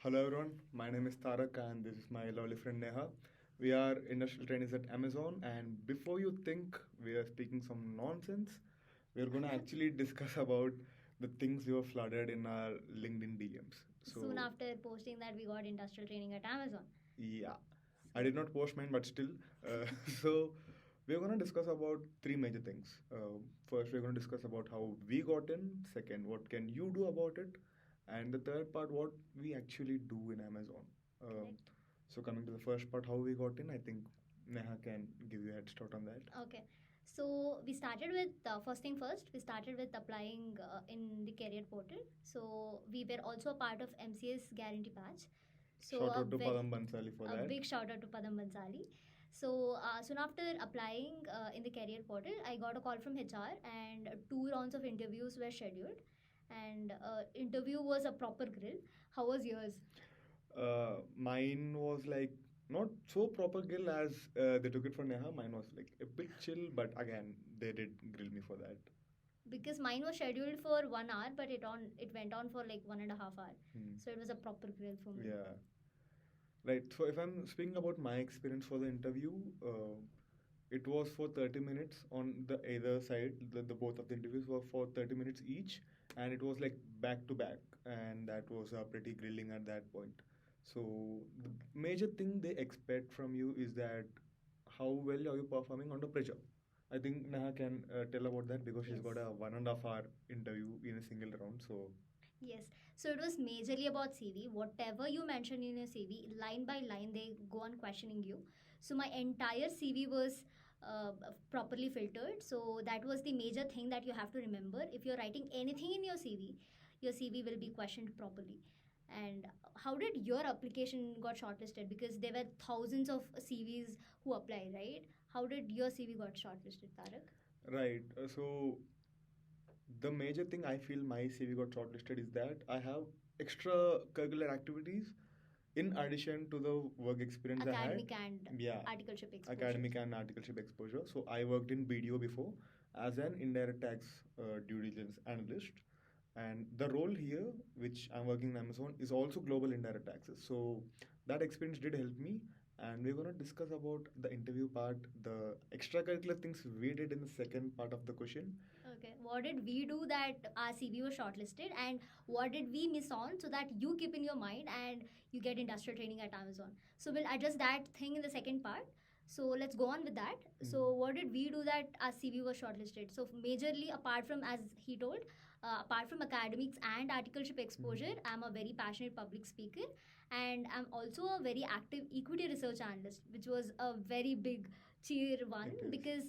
Hello everyone, my name is Tarak and this is my lovely friend Neha. We are industrial trainees at Amazon, and before you think we are speaking some nonsense, we are going to actually discuss about the things we were flooded in our LinkedIn DMs. Soon after posting that, we got industrial training at Amazon. Yeah, I did not post mine, but still. Uh, so we're going to discuss about three major things. First, we're going to discuss about how we got in. Second, what can you do about it? And the third part, what we actually do in Amazon. Correct. So coming to the first part, how we got in, I think Neha can give you a head start on that. Okay. So we started with first thing first. We started with applying in the career portal. So we were also a part of MCS Guarantee Patch. So Shout out to Padam Bansali for a that. big shout out to Padam Bansali. So soon after applying in the career portal, I got a call from HR, and two rounds of interviews were scheduled. And interview was a proper grill. How was yours? Mine was like not so proper grill as they took it for Neha. Mine was like a bit chill, but again, they did grill me for that. Because mine was scheduled for 1 hour, but it went on for like 1.5 hour. So it was a proper grill for me. Yeah. Right. So if I'm speaking about my experience for the interview, it was for 30 minutes on the either side. The both of the interviews were for 30 minutes each, and it was like back to back, and that was pretty grilling at that point. So the major thing they expect from you is that how well are you performing under pressure. I think Neha can tell about that because she's got Yes. a 1.5 hour interview in a single round. So Yes. So it was majorly about CV. Whatever you mentioned in your CV, line by line, they go on questioning you. So my entire CV was properly filtered. So that was the major thing that you have to remember. If you're writing anything in your CV will be questioned properly. And how did your application got shortlisted? Because there were thousands of CVs who applied, right? How did your CV got shortlisted, Tarak? right. So the major thing I feel my CV got shortlisted is that I have extracurricular activities in addition to the work experience I had. Academic and Yeah, articleship exposure. academic and articleship exposure. So I worked in BDO before as an indirect tax due diligence analyst. And the role here, which I'm working in Amazon, is also global indirect taxes. So that experience did help me. And we're going to discuss about the interview part, the extracurricular things we did in the second part of the question. Okay. What did we do that our CV was shortlisted, and what did we miss on so that you keep in your mind and you get industrial training at Amazon? So we'll address that thing in the second part. So let's go on with that. So what did we do that our CV was shortlisted? So majorly, apart from, as he told, apart from academics and articleship exposure, I'm a very passionate public speaker, and I'm also a very active equity research analyst, which was a very big cheer one. It is. Because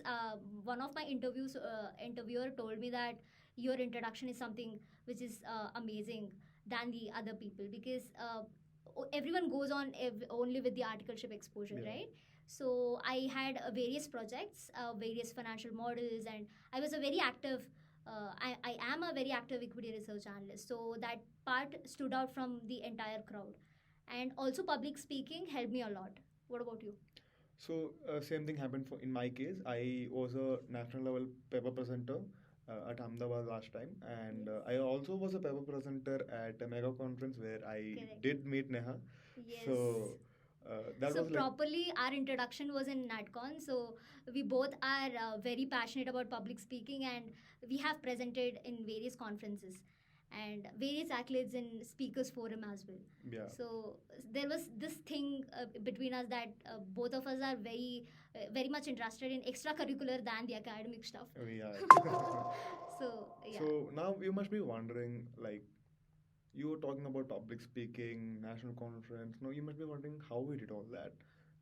one of my interviewer told me that your introduction is something which is amazing than the other people, because everyone goes on only with the articleship exposure, Yeah. right? So I had various projects, various financial models, and I was a very active I am a very active equity research analyst, so that part stood out from the entire crowd. And also public speaking helped me a lot. What about you? So same thing happened for in my case. I was a national level paper presenter at Ahmedabad last time, and I also was a paper presenter at a mega conference where I Correct. did meet Neha. Yes. So that So was like properly, our introduction was in NatCon. So we both are very passionate about public speaking, and we have presented in various conferences and various accolades in speakers forum as well. yeah. So there was this thing between us that both of us are very much interested in extracurricular than the academic stuff. Yeah. So yeah. So now you must be wondering, like, you were talking about public speaking, national conference. Now you must be wondering how we did all that.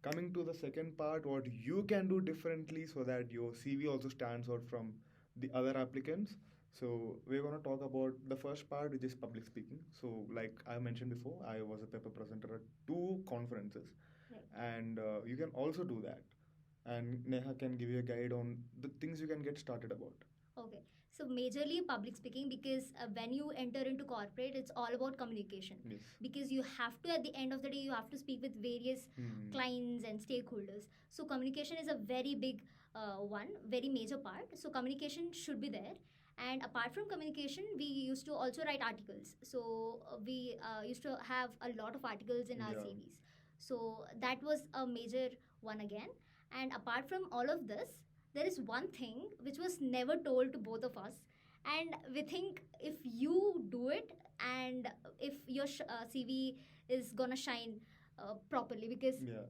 Coming to the second part, what you can do differently so that your CV also stands out from the other applicants. So we're gonna talk about the first part, which is public speaking. So like I mentioned before, I was a paper presenter at two conferences, Right. and you can also do that. And Neha can give you a guide on the things you can get started about. Okay. So majorly public speaking, because when you enter into corporate, it's all about communication. Yes. Because you have to, at the end of the day, you have to speak with various clients and stakeholders. So communication is a very big one, very major part. So communication should be there. And apart from communication, we used to also write articles. So we used to have a lot of articles in our Yeah. CVs. So that was a major one again. And apart from all of this, there is one thing which was never told to both of us. And we think if you do it, and if your CV is gonna shine properly, because Yeah.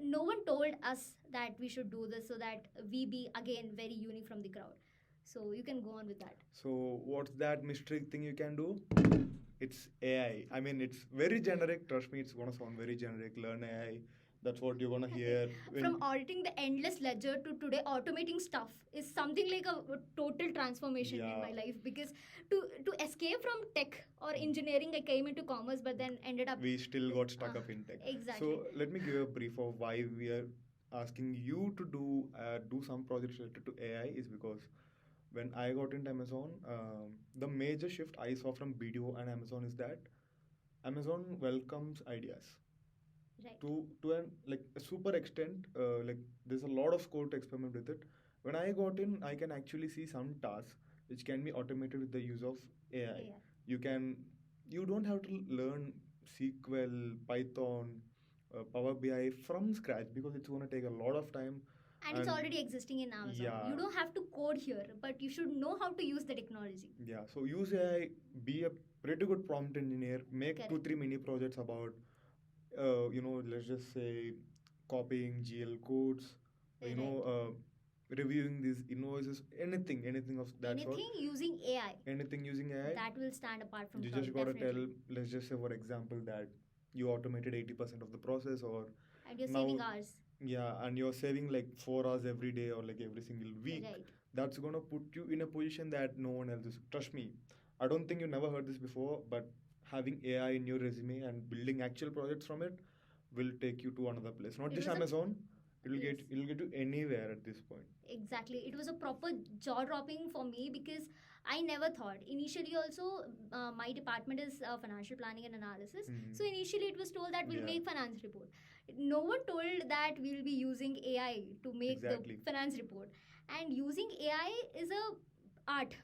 no one told us that we should do this so that we be again very unique from the crowd. So you can go on with that. So what's that mystery thing you can do? It's AI. I mean, it's very generic. Trust me, it's gonna sound very generic. Learn AI. That's what you're gonna hear. From auditing the endless ledger to today automating stuff is something like a total transformation in Yeah. my life, because to escape from tech or engineering, I came into commerce but then ended up We still got stuck up in tech. exactly. So let me give you a brief of why we are asking you to do some projects related to AI is because when I got into Amazon, the major shift I saw from BDO and Amazon is that Amazon welcomes ideas Right. to an like a super extent. Like there's a lot of scope to experiment with it. When I got in, I can actually see some tasks which can be automated with the use of AI. Yeah. You can you don't have to learn SQL, Python, Power BI from scratch because it's going to take a lot of time. And it's already existing in Amazon. Yeah. You don't have to code here, but you should know how to use the technology. Yeah, so use AI, be a pretty good prompt engineer, make Correct. 2-3 mini projects about, let's just say copying GL codes, reviewing these invoices, anything of that sort. Anything using AI. Anything using AI. That will stand apart from You crowd, just gotta definitely. tell, let's just say for example that you automated 80% of the process, or And you're now- saving hours. yeah, and you're saving like 4 hours every day or like every single week. Right. That's gonna put you in a position that no one else is. Trust me, I don't think you never heard this before, but having AI in your resume and building actual projects from it will take you to another place. Not It just was a- Amazon. It'll Yes. get you anywhere at this point. Exactly. It was a proper jaw dropping for me, because I never thought. Initially, also, my department is financial planning and analysis. Mhm. So initially, it was told that we'll Yeah. make finance report. No one told that we'll be using AI to make Exactly. the finance report. And using AI is a art,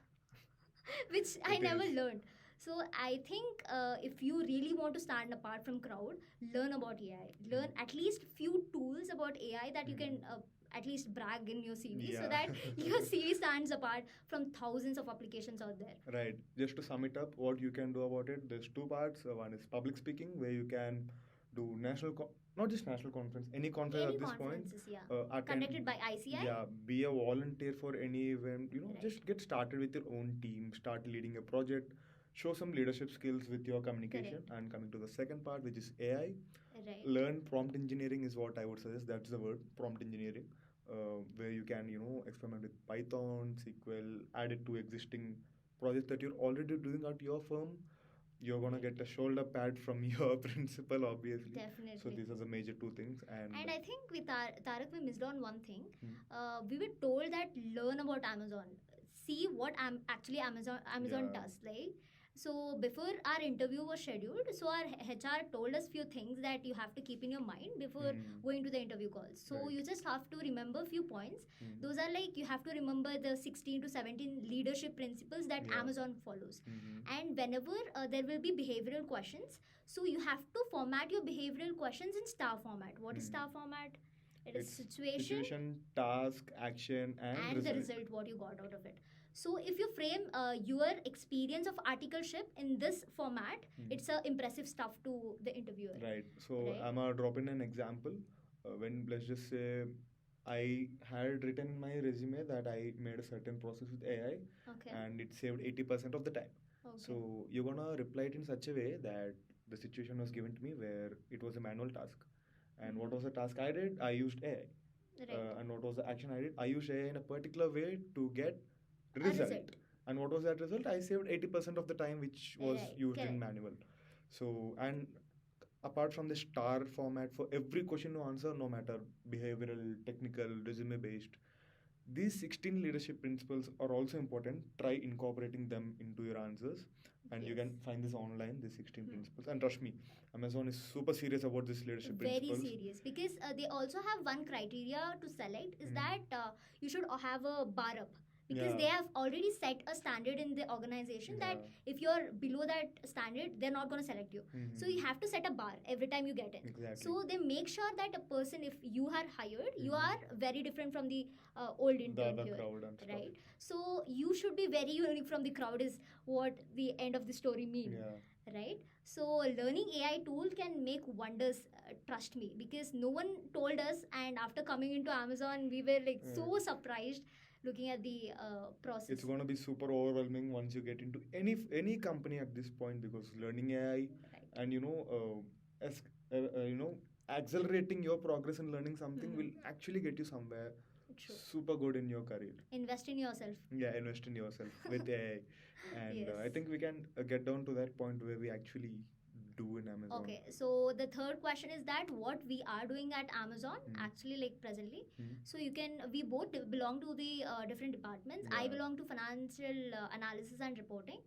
which I It never is. learned. So I think if you really want to stand apart from crowd, learn about AI. Learn at least few tools about AI that you can at least brag in your CV, so Yeah. that your CV stands apart from thousands of applications out there. Right. Just to sum it up, what you can do about it, there's two parts. One is public speaking, where you can do not just national conference, any conference Any at this point. conferences, yeah. Attend- Conducted by ICI. Yeah, be a volunteer for any event. Right. Just get started with your own team, start leading a project, show some leadership skills with your communication. Correct. And coming to the second part, which is AI, Right. learn prompt engineering is what I would suggest. That's the word, prompt engineering, where you can experiment with Python, SQL, add it to existing projects that you're already doing at your firm. You're gonna get a shoulder pad from your principal, obviously. Definitely. So these are the major two things. And I think with Tarak, we missed on one thing. Hmm. We were told that learn about Amazon. See what actually Amazon Yeah. does. Like, so before our interview was scheduled, so our HR told us few things that you have to keep in your mind before Hmm. going to the interview calls. So Right. you just have to remember few points. Hmm. Those are like, you have to remember the 16 to 17 leadership principles that Yeah. Amazon follows. Mhm. And whenever there will be behavioral questions, so you have to format your behavioral questions in STAR format. What is Mhm. STAR format? It is It's situation, task, action, and the result, what you got out of it. So if you frame your experience of articleship in this format, Mhm. it's a impressive stuff to the interviewer. Right. So Right. I'm gonna drop in an example. When let's just say I had written in my resume that I made a certain process with AI Okay. and it saved 80% of the time. Okay. So you're gonna reply it in such a way that the situation was given to me where it was a manual task. And what Mhm. was the task I did? I used AI. Right. And what was the action I did? I used AI in a particular way to get A result. result. And what was that result? I saved 80% of the time which was Right, used in correct. manual. So, and apart from the star format, for every question to answer, no matter behavioral, technical, resume based, these 16 leadership principles are also important. Try incorporating them into your answers. And you Yes. can find this online, these 16 Hmm. principles. And trust me, Amazon is super serious about this leadership Very principles. serious, because they also have one criteria to select is Mhm. that you should have a bar up. because Yeah. they have already set a standard in the organization that Yeah. if you're below that standard, they're not going to select you. So you Mhm. have to set a bar every time you get in. Exactly. So they make sure that a person, if you are hired, you Mhm. are very different from the old The intern other here, crowd and stuff. right? So you should be very unique from the crowd is what the end of the story mean, Yeah. right? So learning AI tool can make wonders, trust me, because no one told us, and after coming into Amazon, we were like so Yeah. surprised looking at the process. It's going to be super overwhelming once you get into any company at this point, because learning AI Right. and as, you know accelerating your progress in learning something Mhm. will actually get you somewhere True. super good in your career. Invest in yourself. Yeah, invest in yourself with AI, and I Yes. think we can get down to that point where we actually do in Amazon. Okay, so the third question is that what we are doing at Amazon, Hmm. actually, like presently. Hmm. So you can, we both belong to the different departments. I Yeah. belong to financial analysis and reporting,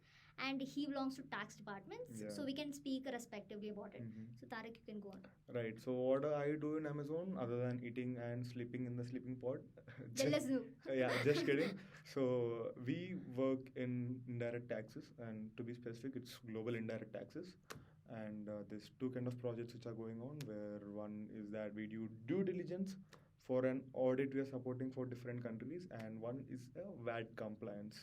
and he belongs to tax departments. Yeah. So we can speak respectively about it. Mhm. So Tarek, you can go on. Right. So what do I do in Amazon other than eating and sleeping in the sleeping pod? Then let's do. Yeah, just kidding. So we work in indirect taxes, and to be specific, it's global indirect taxes. And there's two kind of projects which are going on. Where one is that we do due diligence for an audit we are supporting for different countries, and one is VAT compliance.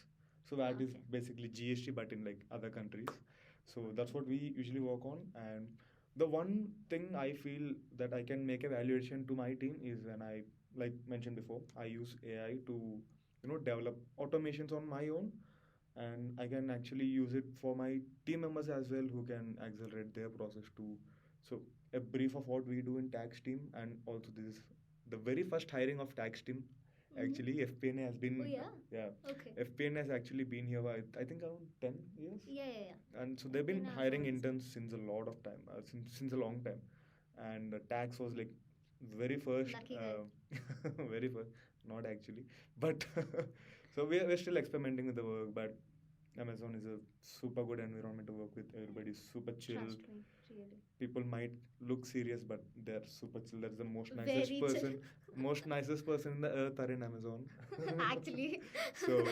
So VAT is Okay. basically GST, but in like other countries. So that's what we usually work on. And the one thing I feel that I can make a valuation to my team is when I, like mentioned before, I use AI to develop automations on my own, and I can actually use it for my team members as well, who can accelerate their process too. So a brief of what we do in tax team, and also this is the very first hiring of tax team. Mhm. Actually, FPNA has been Oh yeah. Okay. FPNA has actually been here, I think around 10 years. Yeah. And so they've been FPNA has hiring always- interns since a lot of time, since a long time. And tax was like very first, Lucky guy. very first, not actually, but so we're still experimenting with the work. But Amazon is a super good environment to work with. Everybody's super chill. Trust me, really. People might look serious, but they're super chill. That's the most nicest Very chill. person, most nicest person in the earth are in Amazon. Actually. So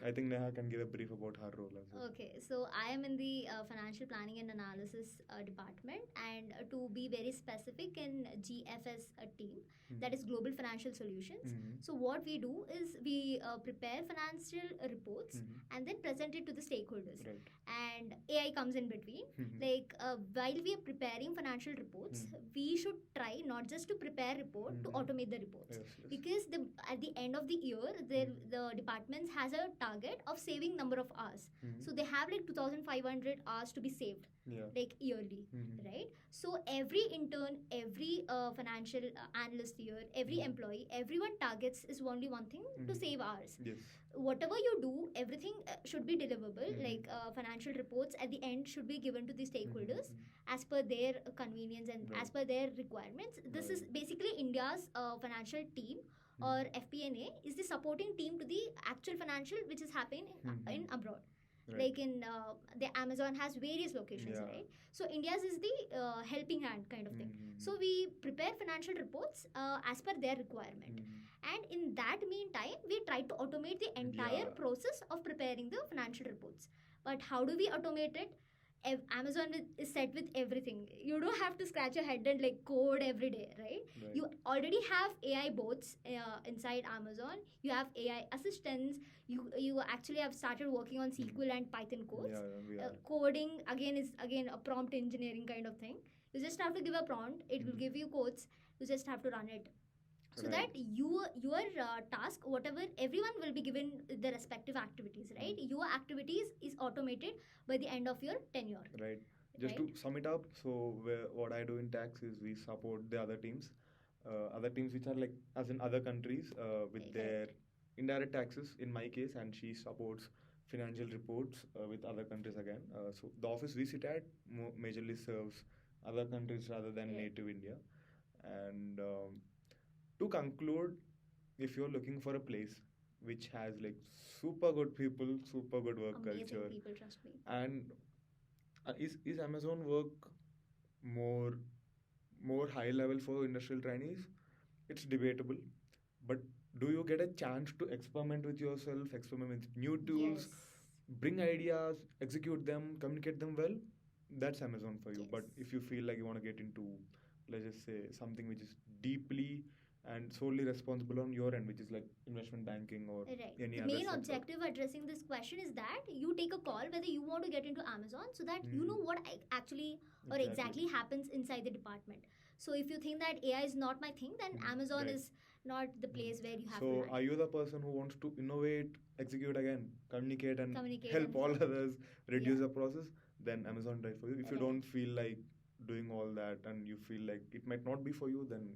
I think Neha can give a brief about her role as well. Okay, so I am in the financial planning and analysis department, and to be very specific, in GFS team, that is Global Financial Solutions. Mhm. So what we do is we prepare financial reports Mhm. and then present it to the stakeholders, Right. and AI comes in between. Mhm. Like while we are preparing financial reports, Mhm. we should try not just to prepare report, to Mhm. automate the reports, Yes, yes. because at the end of the year, the departments has a target of saving number of hours. Mhm. So they have like 2500 hours to be saved, Yeah. like yearly, Mhm. right? So every intern, every financial analyst here, every Mhm. employee, everyone targets is only one thing, to Mhm. save hours. Yes. Whatever you do, everything should be deliverable. Mhm. Like financial reports at the end should be given to the stakeholders Mhm. as per their convenience and Right. as per their requirements. This is Right. basically India's financial team, or FP&A is the supporting team to the actual financial which is happening in Mhm. abroad. Right. Like in the Amazon has various locations, Yeah. right? So India's is the helping hand kind of thing. Mhm. So we prepare financial reports as per their requirement, Mhm. and in that meantime we try to automate the entire Yeah. process of preparing the financial reports. But how do we automate it? Amazon is set with everything. You don't have to scratch your head and like code every day, right? Right. You already have AI bots inside Amazon. You have AI assistants. You actually have started working on SQL and Python codes. Yeah, we are. Coding again is again a prompt engineering kind of thing. You just have to give a prompt. It will Mhm. give you codes. You just have to run it. So Right. that your task, whatever, everyone will be given the respective activities, right? Your activities is automated by the end of your tenure. Right. Just Right. to sum it up, so what I do in tax is we support the other teams which are like as in other countries with Correct. their indirect taxes. In my case, and she supports financial reports with other countries again. So the office we sit at majorly serves other countries rather than Yeah. native India. And to conclude, if you're looking for a place which has like super good people, super good work Amazing culture, people, trust me. and is Amazon work more high level for industrial trainees? It's debatable, but do you get a chance to experiment with yourself, experiment with new tools, Yes. bring ideas, execute them, communicate them well? That's Amazon for you. Yes. But if you feel like you want to get into, let's just say, something which is deeply and solely responsible on your end, which is like investment banking or Right. any The other main sector. objective addressing this question is that you take a call whether you want to get into Amazon so that you Hmm. know what actually or exactly happens inside the department. So if you think that AI is not my thing, then Amazon Right. is not the place where you have to So, land. are you the person who wants to innovate, execute again, communicate, and Communicate help and all help. others reduce Yeah. the process? Then Amazon right for you. If you Right. don't feel like doing all that and you feel like it might not be for you, then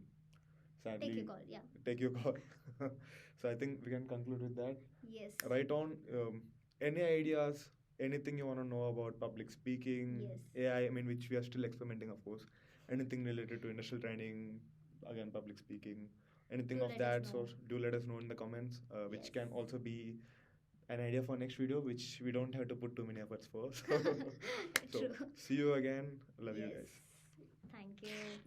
sadly Take your call. Yeah. take your call. So I think we can conclude with that. Yes. Right on. Any ideas? Anything you want to know about public speaking, Yes. AI? I mean, which we are still experimenting, of course. Anything related to industrial training, again, public speaking, anything Do of let us that know. sort? Do let us know in the comments, which Yes. can also be an idea for next video, which we don't have to put too many efforts for. So, True. see you again. Love you Yes. guys. Thank you.